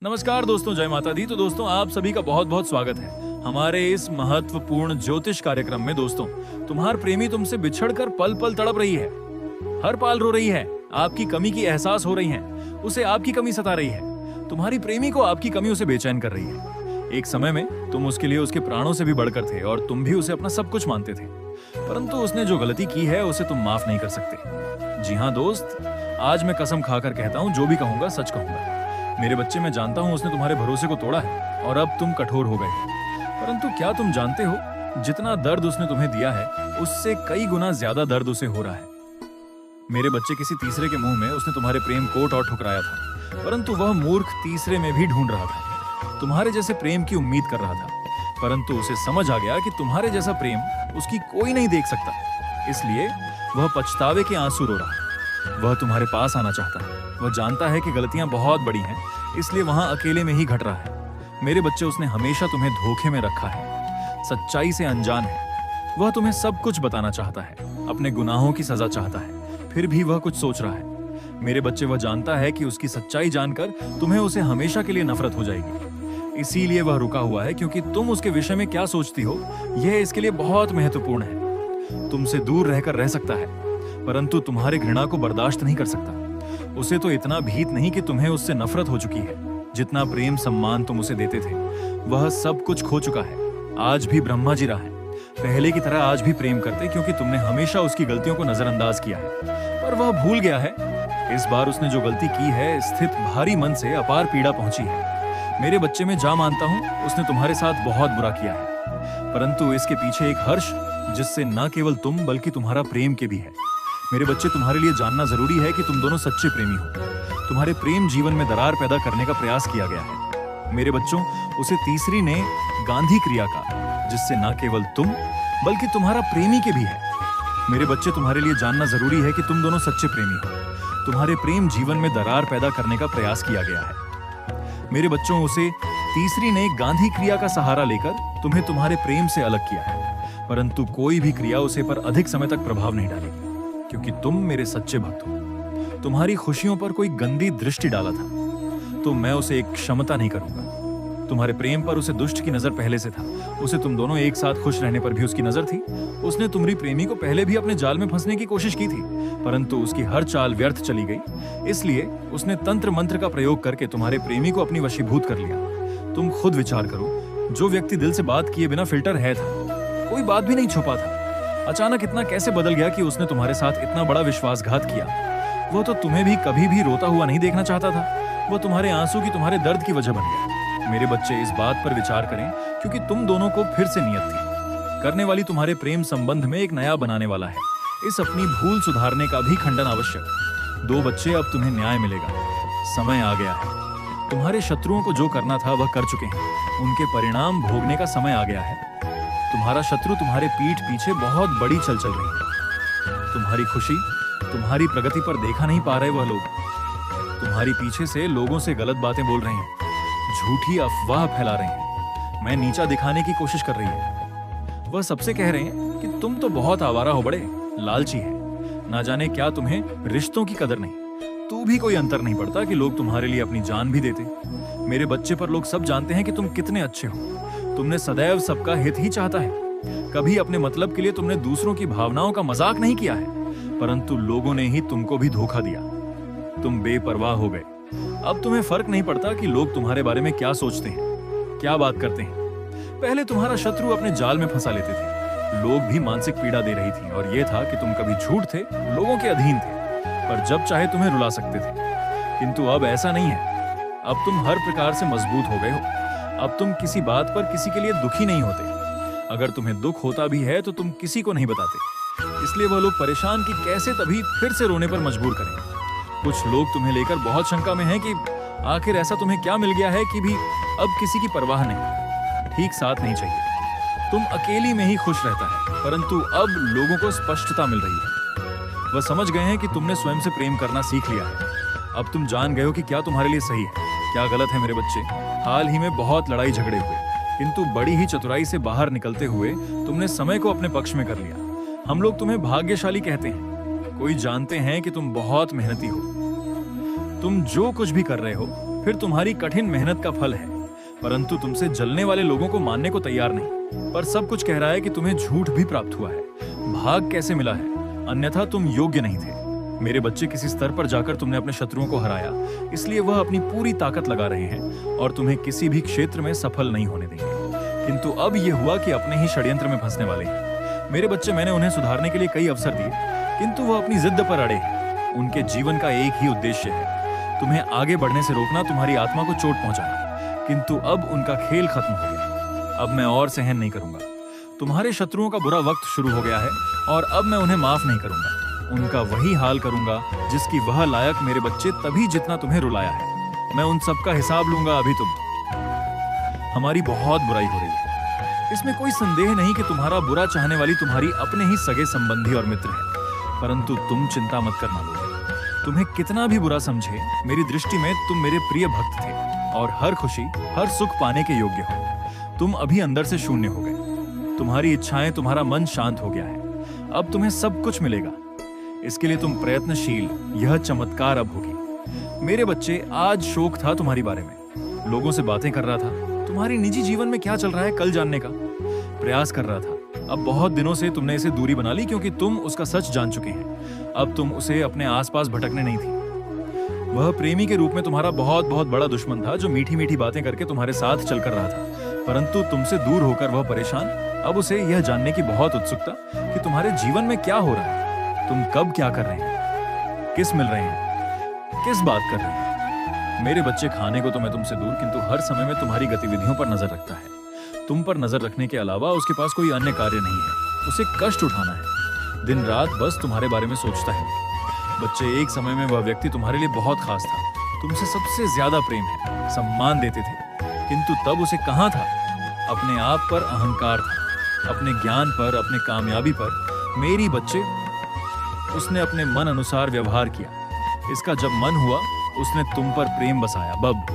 नमस्कार दोस्तों, जय माता दी। तो दोस्तों, आप सभी का बहुत बहुत स्वागत है हमारे इस महत्वपूर्ण ज्योतिष कार्यक्रम में। दोस्तों, तुम्हार प्रेमी तुमसे बिछड़कर पल पल तड़प रही है, हर पल रो रही है, आपकी कमी की एहसास हो रही है, उसे आपकी कमी सता रही है। तुम्हारी प्रेमी को आपकी कमी उसे बेचैन कर रही है। एक समय में तुम उसके लिए उसके प्राणों से भी बढ़कर थे और तुम भी उसे अपना सब कुछ मानते थे, परंतु उसने जो गलती की है उसे तुम माफ नहीं कर सकते। जी हाँ दोस्त, आज मैं कसम खाकर कहता हूँ, जो भी कहूंगा सच कहूंगा। मेरे बच्चे, मैं जानता हूँ उसने तुम्हारे भरोसे को तोड़ा है और अब तुम कठोर हो गए, परंतु क्या तुम जानते हो, जितना दर्द उसने तुम्हें दिया है उससे कई गुना ज्यादा दर्द उसे हो रहा है। मेरे बच्चे, किसी तीसरे के मुंह में उसने तुम्हारे प्रेम कोट और ठुकराया था, परंतु वह मूर्ख तीसरे में भी ढूंढ रहा था, तुम्हारे जैसे प्रेम की उम्मीद कर रहा था, परंतु उसे समझ आ गया कि तुम्हारे जैसा प्रेम उसकी कोई नहीं देख सकता। इसलिए वह पछतावे के आंसू रो रहा। वह तुम्हारे पास आना चाहता है। वह जानता है कि गलतियां बहुत बड़ी हैं, इसलिए वहां अकेले में ही घट रहा है। मेरे बच्चे, उसने हमेशा तुम्हें धोखे में रखा है, सच्चाई से अनजान है। वह तुम्हें सब कुछ बताना चाहता है, अपने गुनाहों की सजा चाहता है, फिर भी वह कुछ सोच रहा है। मेरे बच्चे, वह जानता है कि उसकी सच्चाई जानकर तुम्हें उसे हमेशा के लिए नफरत हो जाएगी। इसीलिए वह रुका हुआ है, क्योंकि तुम उसके विषय में क्या सोचती हो यह इसके लिए बहुत महत्वपूर्ण है। तुमसे दूर रहकर रह सकता है, परंतु तुम्हारे घृणा को बर्दाश्त नहीं कर सकता। उसे तो इतना भीत नहीं कि तुम्हें उससे नफरत हो चुकी है। जितना प्रेम सम्मान तुम उसे देते थे, वह सब कुछ खो चुका है। आज भी ब्रह्मा जी रहा है, पहले की तरह आज भी प्रेम करते, क्योंकि तुमने हमेशा उसकी गलतियों को नजरअंदाज किया है, पर वह भूल गया है। इस बार उसने जो गलती की है, स्थित भारी मन से अपार पीड़ा पहुंची है। मेरे बच्चे, में जा मानता हूं उसने तुम्हारे साथ बहुत बुरा किया है, परंतु इसके पीछे एक हर्ष जिससे न केवल तुम बल्कि तुम्हारा प्रेम के भी है। मेरे बच्चे, तुम्हारे लिए जानना जरूरी है कि तुम दोनों सच्चे प्रेमी हो। तुम्हारे प्रेम जीवन में दरार पैदा करने का प्रयास किया गया है। मेरे बच्चों, उसे तीसरी ने गांधी क्रिया का, जिससे न केवल तुम बल्कि तुम्हारा प्रेमी के भी है। मेरे बच्चे, तुम्हारे लिए जानना जरूरी है कि तुम दोनों सच्चे प्रेमी हो। तुम्हारे प्रेम जीवन में दरार पैदा करने का प्रयास किया गया है। मेरे बच्चों, उसे तीसरी ने गांधी क्रिया का सहारा लेकर तुम्हें तुम्हारे प्रेम से अलग किया है, परंतु कोई भी क्रिया उसे पर अधिक समय तक प्रभाव नहीं डालेगी, क्योंकि तुम मेरे सच्चे भक्त हो। तुम्हारी खुशियों पर कोई गंदी दृष्टि डाला था, तो मैं उसे एक क्षमता नहीं करूंगा। तुम्हारे प्रेम पर उसे दुष्ट की नजर पहले से था। उसे तुम दोनों एक साथ खुश रहने पर भी उसकी नजर थी। उसने तुम्हारी प्रेमी को पहले भी अपने जाल में फंसने की कोशिश की थी, परंतु उसकी हर चाल व्यर्थ चली गई। इसलिए उसने तंत्र मंत्र का प्रयोग करके तुम्हारे प्रेमी को अपनी वशीभूत कर लिया। तुम खुद विचार करो, जो व्यक्ति दिल से बात किए बिना फिल्टर है था, कोई बात भी नहीं छुपा था, अचानक इतना कैसे बदल गया कि उसने तुम्हारे साथ इतना बड़ा विश्वासघात किया। वो तो तुम्हें भी कभी भी रोता हुआ नहीं देखना चाहता था। वो तुम्हारे आंसू की, तुम्हारे दर्द की वजह बन गया। मेरे बच्चे, इस बात पर विचार करें, क्योंकि तुम दोनों को फिर से नियत थी करने वाली तुम्हारे प्रेम संबंध में एक नया बनाने वाला है। इस अपनी भूल सुधारने का भी खंडन आवश्यक। दो बच्चे, अब तुम्हें न्याय मिलेगा। समय आ गया है। तुम्हारे शत्रुओं को जो करना था वह कर चुके हैं, उनके परिणाम भोगने का समय आ गया है। तुम्हारा शत्रु तुम्हारे पीठ पीछे बहुत बड़ी चल रही है। तुम्हारी खुशी, तुम्हारी प्रगति पर देखा नहीं पा रहे वह लोग। तुम्हारी पीछे से लोगों से गलत बातें बोल रहे हैं, झूठी अफवाह फैला रहे हैं, मैं नीचा दिखाने की कोशिश कर रही है। वह सबसे कह रहे हैं कि तुम तो बहुत आवारा हो, बड़े लालची है, ना जाने क्या तुम्हें रिश्तों की कदर नहीं। तू भी कोई अंतर नहीं पड़ता कि लोग तुम्हारे लिए अपनी जान भी देते। मेरे बच्चे, पर लोग सब जानते हैं कि तुम कितने अच्छे हो। तुमने सदैव सबका हित ही चाहता है। कभी अपने मतलब के लिए तुमने दूसरों की भावनाओं का मजाक नहीं किया है, परंतु लोगों ने ही तुमको भी धोखा दिया। तुम बेपरवाह हो गए। अब तुम्हें फर्क नहीं पड़ता कि लोग तुम्हारे बारे में क्या सोचते हैं, क्या बात करते हैं। पहले तुम्हारा शत्रु अपने जाल में फंसा लेते थे, लोग भी मानसिक पीड़ा दे रही थी, और यह था कि तुम कभी झूठ थे, लोगों के अधीन थे, पर जब चाहे तुम्हें रुला सकते थे। किंतु अब ऐसा नहीं है। अब तुम हर प्रकार से मजबूत हो गए हो। अब तुम किसी बात पर किसी के लिए दुखी नहीं होते। अगर तुम्हें दुख होता भी है तो तुम किसी को नहीं बताते। इसलिए वह लोग परेशान कि कैसे तभी फिर से रोने पर मजबूर करें। कुछ लोग तुम्हें लेकर बहुत शंका में हैं कि आखिर ऐसा तुम्हें क्या मिल गया है कि भी अब किसी की परवाह नहीं, ठीक साथ नहीं चाहिए। तुम अकेली में ही खुश रहता है, परंतु अब लोगों को स्पष्टता मिल रही है। वह समझ गए हैं कि तुमने स्वयं से प्रेम करना सीख लिया है। अब तुम जान गए हो कि क्या तुम्हारे लिए सही है, क्या गलत है। मेरे बच्चे, हाल ही में बहुत लड़ाई झगड़े हुए, किंतु बड़ी ही चतुराई से बाहर निकलते हुए तुमने समय को अपने पक्ष में कर लिया। हम लोग तुम्हें भाग्यशाली कहते हैं। कोई जानते हैं कि तुम बहुत मेहनती हो। तुम जो कुछ भी कर रहे हो फिर तुम्हारी कठिन मेहनत का फल है। परंतु तुमसे जलने वाले लोगों को मानने को तैयार नहीं। पर सब कुछ कह रहा है कि तुम्हें झूठ भी प्राप्त हुआ है। भाग कैसे मिला है, अन्यथा तुम योग्य नहीं थे। मेरे बच्चे, किसी स्तर पर जाकर तुमने अपने शत्रुओं को हराया, इसलिए वह अपनी पूरी ताकत लगा रहे हैं और तुम्हें किसी भी क्षेत्र में सफल नहीं होने देंगे। किंतु अब यह हुआ कि अपने ही षड्यंत्र में फंसने वाले हैं। मेरे बच्चे, मैंने उन्हें सुधारने के लिए कई अवसर दिए, किंतु वह अपनी जिद पर अड़े हैं। उनके जीवन का एक ही उद्देश्य है, तुम्हें आगे बढ़ने से रोकना, तुम्हारी आत्मा को चोट पहुंचाना। किंतु अब उनका खेल खत्म हो गया। अब मैं और सहन नहीं करूंगा। तुम्हारे शत्रुओं का बुरा वक्त शुरू हो गया है और अब मैं उन्हें माफ नहीं करूंगा। उनका वही हाल करूंगा जिसकी वह लायक मेरे बच्चे, तभी जितना तुम्हें रुलाया है। मैं उन सबका हिसाब लूंगा। अभी हमारी बहुत बुराई हो रही है, इसमें कोई संदेह नहीं कि तुम्हारा बुरा चाहने वाली तुम्हारी अपने ही सगे संबंधी और मित्र है। परंतु तुम चिंता मत करना लोग। तुम्हें कितना भी बुरा समझे, मेरी दृष्टि में तुम मेरे प्रिय भक्त थे और हर खुशी, हर सुख पाने के योग्य हो। तुम अभी अंदर से शून्य हो गए। तुम्हारी इच्छाएं, तुम्हारा मन शांत हो गया है। अब तुम्हें सब कुछ मिलेगा। इसके लिए तुम प्रयत्नशील। यह चमत्कार अब होगी। मेरे बच्चे, आज शोक था तुम्हारी बारे में। लोगों से बातें कर रहा था, तुम्हारी निजी जीवन में क्या चल रहा है कल जानने का प्रयास कर रहा था। अब बहुत दिनों से तुमने इसे दूरी बना ली, क्योंकि तुम उसका सच जान चुके हैं। अब तुम उसे अपने आसपास भटकने नहीं थी। वह प्रेमी के रूप में तुम्हारा बहुत बहुत बड़ा दुश्मन था, जो मीठी मीठी बातें करके तुम्हारे साथ चल कर रहा था। परंतु तुमसे दूर होकर वह परेशान। अब उसे यह जानने की बहुत उत्सुकता कि तुम्हारे जीवन में क्या हो रहा है, तुम कब क्या कर रहे हैं, किस मिल रहे हैं, किस बात कर रहे हैं। मेरे बच्चे, खाने को तो मैं तुमसे दूर, किंतु हर समय में तुम्हारी गतिविधियों पर नजर रखता है। तुम पर नजर रखने के अलावा उसके पास कोई अन्य कार्य नहीं है। उसे कष्ट उठाना है। दिन रात बस तुम्हारे बारे में सोचता है। बच्चे, एक समय में वह व्यक्ति तुम्हारे लिए बहुत खास था। तुमसे सबसे ज्यादा प्रेम है, सम्मान देते थे। किंतु तब उसे कहां था? अपने आप पर अहंकार था, अपने ज्ञान पर, अपने कामयाबी पर। मेरी बच्चे, उसने अपने मन अनुसार व्यवहार किया। इसका जब मन हुआ, उसने तुम पर प्रेम बसाया। बब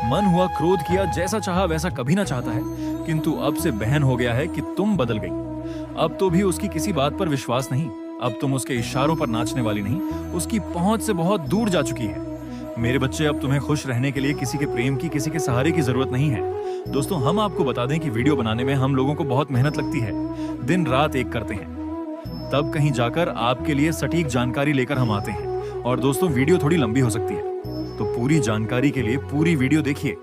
मन हुआ, क्रोध किया, जैसा चाहा वैसा कभी ना चाहता है। किंतु अब से बहन हो गया है कि तुम बदल गई। अब तो भी उसकी किसी बात पर विश्वास नहीं। अब तुम उसके इशारों पर नाचने वाली नहीं, उसकी पहुंच से बहुत दूर जा चुकी है। मेरे बच्चे, अब तुम्हें खुश रहने के लिए किसी के प्रेम की, किसी के सहारे की जरूरत नहीं है। दोस्तों, हम आपको बता दें कि वीडियो बनाने में हम लोगों को बहुत मेहनत लगती है। दिन रात एक करते हैं, तब कहीं जाकर आपके लिए सटीक जानकारी लेकर हम आते हैं। और दोस्तों, वीडियो थोड़ी लंबी हो सकती है, तो पूरी जानकारी के लिए पूरी वीडियो देखिए।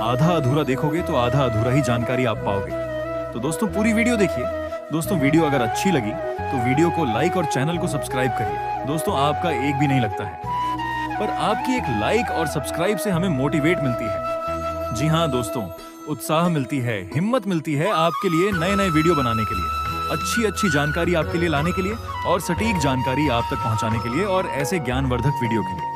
आधा अधूरा देखोगे तो आधा अधूरा ही जानकारी आप पाओगे। तो दोस्तों, पूरी वीडियो देखिए। दोस्तों, वीडियो अगर अच्छी लगी तो वीडियो को लाइक और चैनल को सब्सक्राइब करिए। दोस्तों, आपका एक भी नहीं लगता है, पर आपकी एक लाइक और सब्सक्राइब से हमें मोटिवेट मिलती है। जी हाँ दोस्तों, उत्साह मिलती है, हिम्मत मिलती है आपके लिए नए नए वीडियो बनाने के लिए, अच्छी अच्छी जानकारी आपके लिए लाने के लिए और सटीक जानकारी आप तक पहुंचाने के लिए, और ऐसे ज्ञानवर्धक वीडियो के लिए।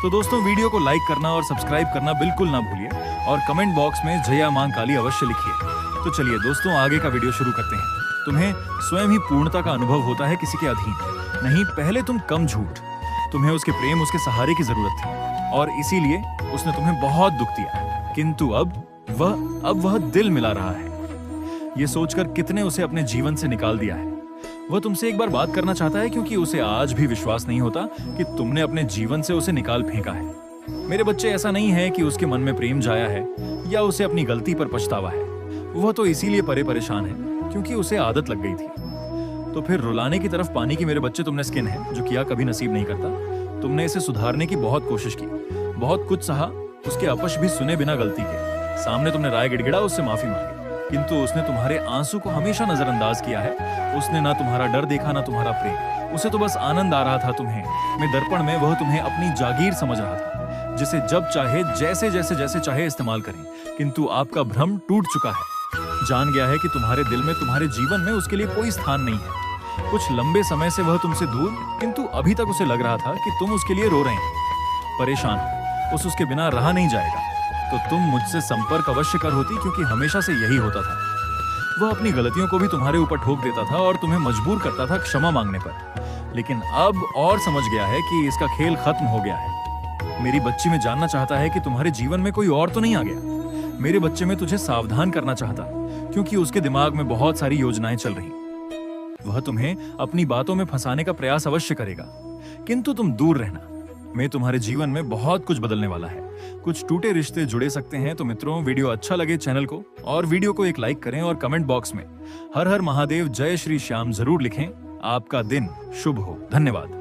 तो दोस्तों, वीडियो को लाइक करना और सब्सक्राइब करना बिल्कुल ना भूलिए, और कमेंट बॉक्स में जया मां काली अवश्य लिखिए। तो चलिए दोस्तों, आगे का वीडियो शुरू करते हैं। तुम्हें स्वयं ही पूर्णता का अनुभव होता है किसी के अधीन नहीं। पहले तुम कम झूठ, तुम्हें उसके प्रेम, उसके सहारे की जरूरत थी, और इसीलिए उसने तुम्हें बहुत दुख दिया। किंतु अब वह दिल मिला रहा है। यह सोचकर कितने उसे अपने जीवन से निकाल दिया है। वह तुमसे एक बार बात करना चाहता है, क्योंकि उसे आज भी विश्वास नहीं होता कि तुमने अपने जीवन से उसे निकाल फेंका है। मेरे बच्चे, ऐसा नहीं है कि उसके मन में प्रेम जाया है या उसे अपनी गलती पर पछतावा है। वह तो इसीलिए परेशान है क्योंकि उसे आदत लग गई थी। तो फिर रुलाने की तरफ पानी की मेरे बच्चे, तुमने स्किन है जो किया कभी नसीब नहीं करता। तुमने इसे सुधारने की बहुत कोशिश की, बहुत कुछ सहा, उसके अपश भी सुने बिना गलती के। सामने तुमने राय गिड़गिड़ा, उससे माफी मांगी, किंतु उसने तुम्हारे आंसू को हमेशा नजरअंदाज किया है। उसने ना तुम्हारा डर देखा, ना तुम्हारा प्रेम। उसे तो बस आनंद आ रहा था तुम्हें में दर्पण में। वह तुम्हें अपनी जागीर समझ रहा था, जिसे जब चाहे, जैसे चाहे इस्तेमाल करें। किंतु आपका भ्रम टूट चुका है। जान गया है कि तुम्हारे दिल में, तुम्हारे जीवन में उसके लिए कोई स्थान नहीं है। कुछ लंबे समय से वह तुमसे दूर, किंतु अभी तक उसे लग रहा था कि तुम उसके लिए रो रहे हैं, परेशान हो। उसके बिना रहा नहीं जाएगा। तो तुम मुझसे संपर्क अवश्य कर होती, क्योंकि हमेशा से यही होता था। वह अपनी गलतियों को भी तुम्हारे ऊपर ठोक देता था और तुम्हें मजबूर करता था क्षमा मांगने पर। लेकिन अब और समझ गया है कि इसका खेल खत्म हो गया है। मेरी बच्ची में जानना चाहता है कि तुम्हारे जीवन में कोई और तो नहीं आ गया। मेरे बच्चे में तुझे सावधान करना चाहता, क्योंकि उसके दिमाग में बहुत सारी योजनाएं चल रही। वह तुम्हें अपनी बातों में फंसाने का प्रयास अवश्य करेगा, किंतु तुम दूर रहना। में तुम्हारे जीवन में बहुत कुछ बदलने वाला है। कुछ टूटे रिश्ते जुड़े सकते हैं। तो मित्रों, वीडियो अच्छा लगे चैनल को और वीडियो को एक लाइक करें और कमेंट बॉक्स में हर हर महादेव जय श्री श्याम जरूर लिखें। आपका दिन शुभ हो। धन्यवाद।